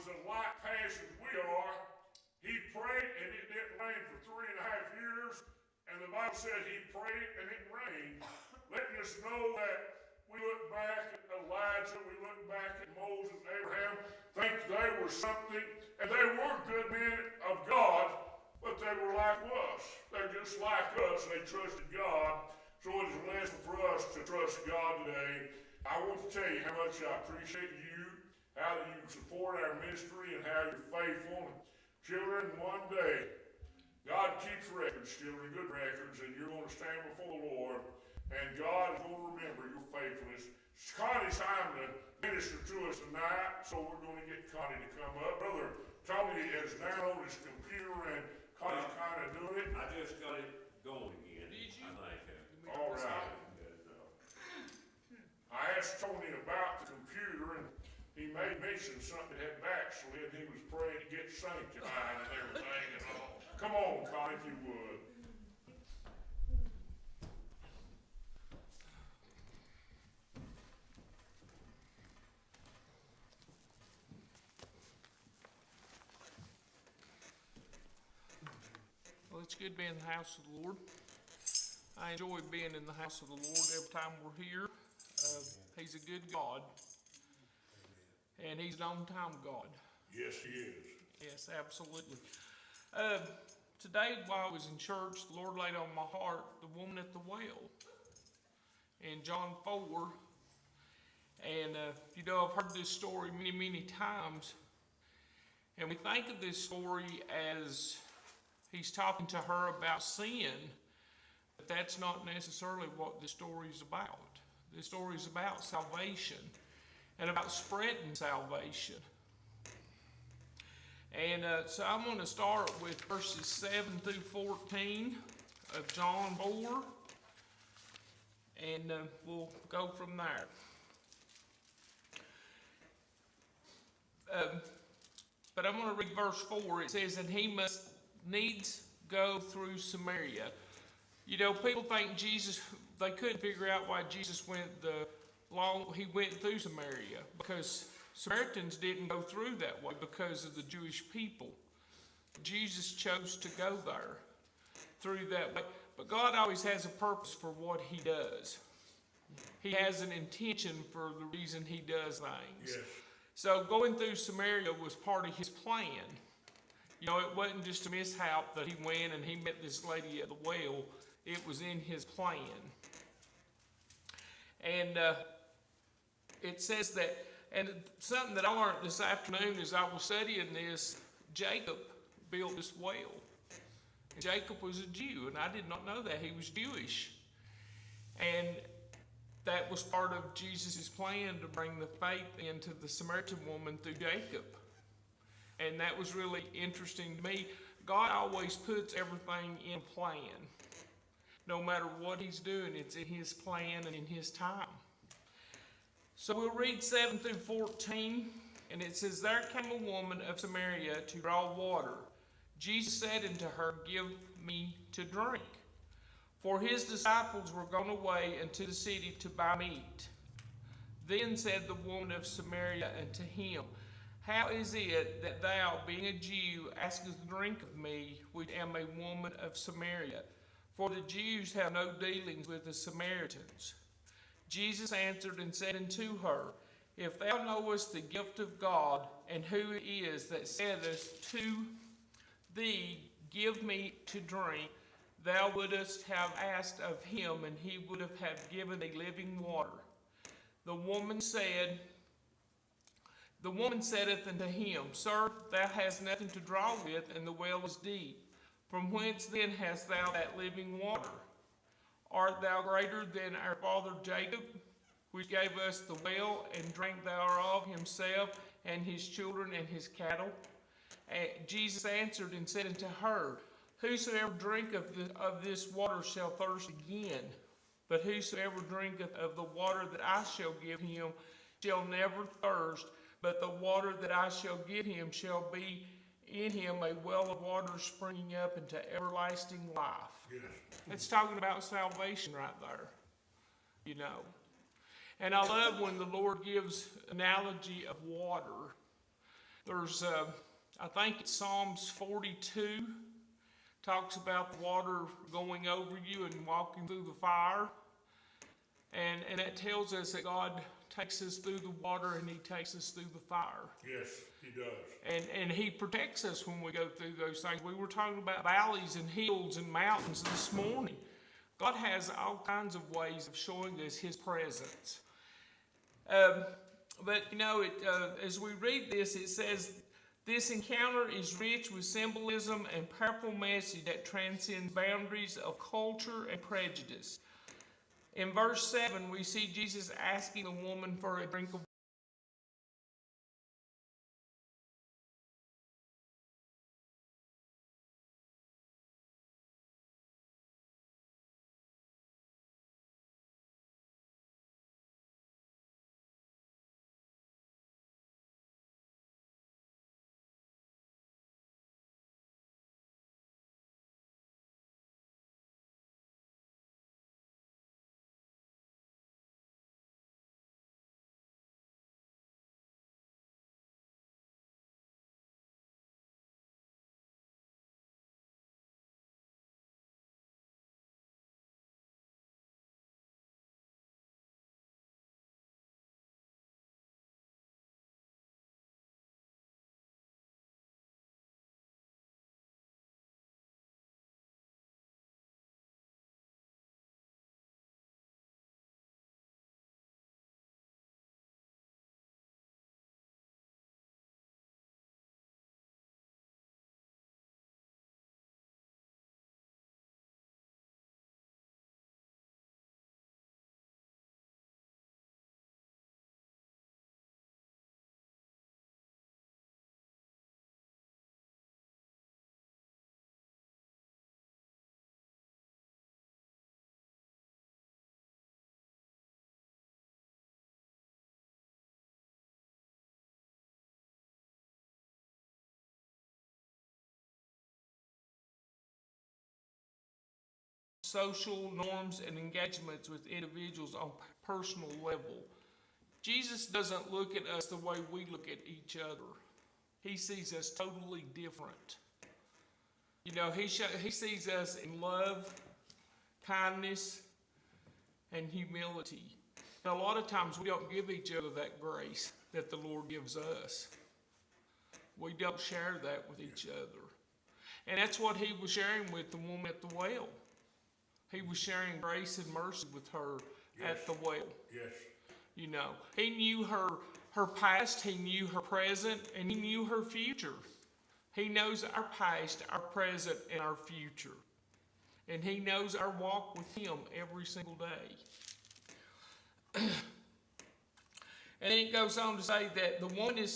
was as light passion as we are, he prayed and it didn't rain for 3.5 years. And the Bible said he prayed and it rained, letting us know that we look back at Elijah, we look back at Moses, Abraham, think they were something, and they were good men of God, but they were like us. They're just like us. They trusted God. So it is a lesson for us to trust God today. I want to tell you how much I appreciate you, how you support our ministry, and how you're faithful. Children, one day, God keeps records, children, good records, and you're going to stand before the Lord, and God is going to remember your faithfulness. It's Connie's time to minister to us tonight, so we're going to get Connie to come up. Brother Tony has downloaded his computer, and Connie's kind of doing it. I just got it going again. Did you? I think. All right. I asked Tony about the computer, and he made mention something that had backslid. He was praying to get sanctified and everything and all. Come on, Connie, if you would. Well, it's good being in the house of the Lord. I enjoy being in the house of the Lord every time we're here. He's a good God, and He's an on-time God. Yes, he is. Yes, absolutely. Today, while I was in church, the Lord laid on my heart the woman at the well in John 4. And, I've heard this story many, many times. And we think of this story as He's talking to her about sin, but that's not necessarily what the story is about. The story is about salvation and about spreading salvation. And so I'm going to start with verses 7 through 14 of John 4, and we'll go from there. But I'm going to read verse 4. It says, "And he must needs go through Samaria." People think they couldn't figure out why Jesus went he went through Samaria, because Samaritans didn't go through that way because of the Jewish people. Jesus chose to go there through that way. But God always has a purpose for what He does. He has an intention for the reason He does things. Yes. So going through Samaria was part of His plan. It wasn't just a mishap that He went and He met this lady at the well. It was in His plan. And it says that, and something that I learned this afternoon as I was studying this, Jacob built this well. And Jacob was a Jew, and I did not know that. He was Jewish. And that was part of Jesus' plan to bring the faith into the Samaritan woman through Jacob. And that was really interesting to me. God always puts everything in plan. No matter what He's doing, it's in His plan and in His time. So we'll read 7 through 14, and it says, "There came a woman of Samaria to draw water. Jesus said unto her, Give me to drink. For His disciples were gone away into the city to buy meat. Then said the woman of Samaria unto Him, How is it that thou, being a Jew, askest drink of me, which am a woman of Samaria? For the Jews have no dealings with the Samaritans. Jesus answered and said unto her, If thou knowest the gift of God, and who it is that saith to thee, Give me to drink, thou wouldst have asked of Him, and He would have given thee living water. The woman saith unto Him, Sir, thou hast nothing to draw with, and the well is deep. From whence then hast thou that living water? Art thou greater than our father Jacob, which gave us the well, and drank thereof himself, and his children, and his cattle? And Jesus answered and said unto her, Whosoever drinketh of this water shall thirst again. But whosoever drinketh of the water that I shall give him shall never thirst, but the water that I shall give him shall be in him a well of water springing up into everlasting life. Yes. It's talking about salvation right there, And I love when the Lord gives analogy of water. there's, I think it's Psalms 42, talks about the water going over you and walking through the fire. And that tells us that God takes us through the water and He takes us through the fire. Yes, He does. And He protects us when we go through those things. We were talking about valleys and hills and mountains this morning. God has all kinds of ways of showing us His presence. But you know, as we read this, it says, this encounter is rich with symbolism and powerful message that transcends boundaries of culture and prejudice. In verse 7, we see Jesus asking the woman for a drink of social norms and engagements with individuals on a personal level. Jesus doesn't look at us the way we look at each other. He sees us totally different. You know, he sees us in love, kindness, and humility. And a lot of times we don't give each other that grace that the Lord gives us. We don't share that with each other. And that's what He was sharing with the woman at the well. He was sharing grace and mercy with her at the well. Yes. You know, He knew her past, He knew her present, and He knew her future. He knows our past, our present, and our future. And He knows our walk with Him every single day. And then it goes on to say that the one is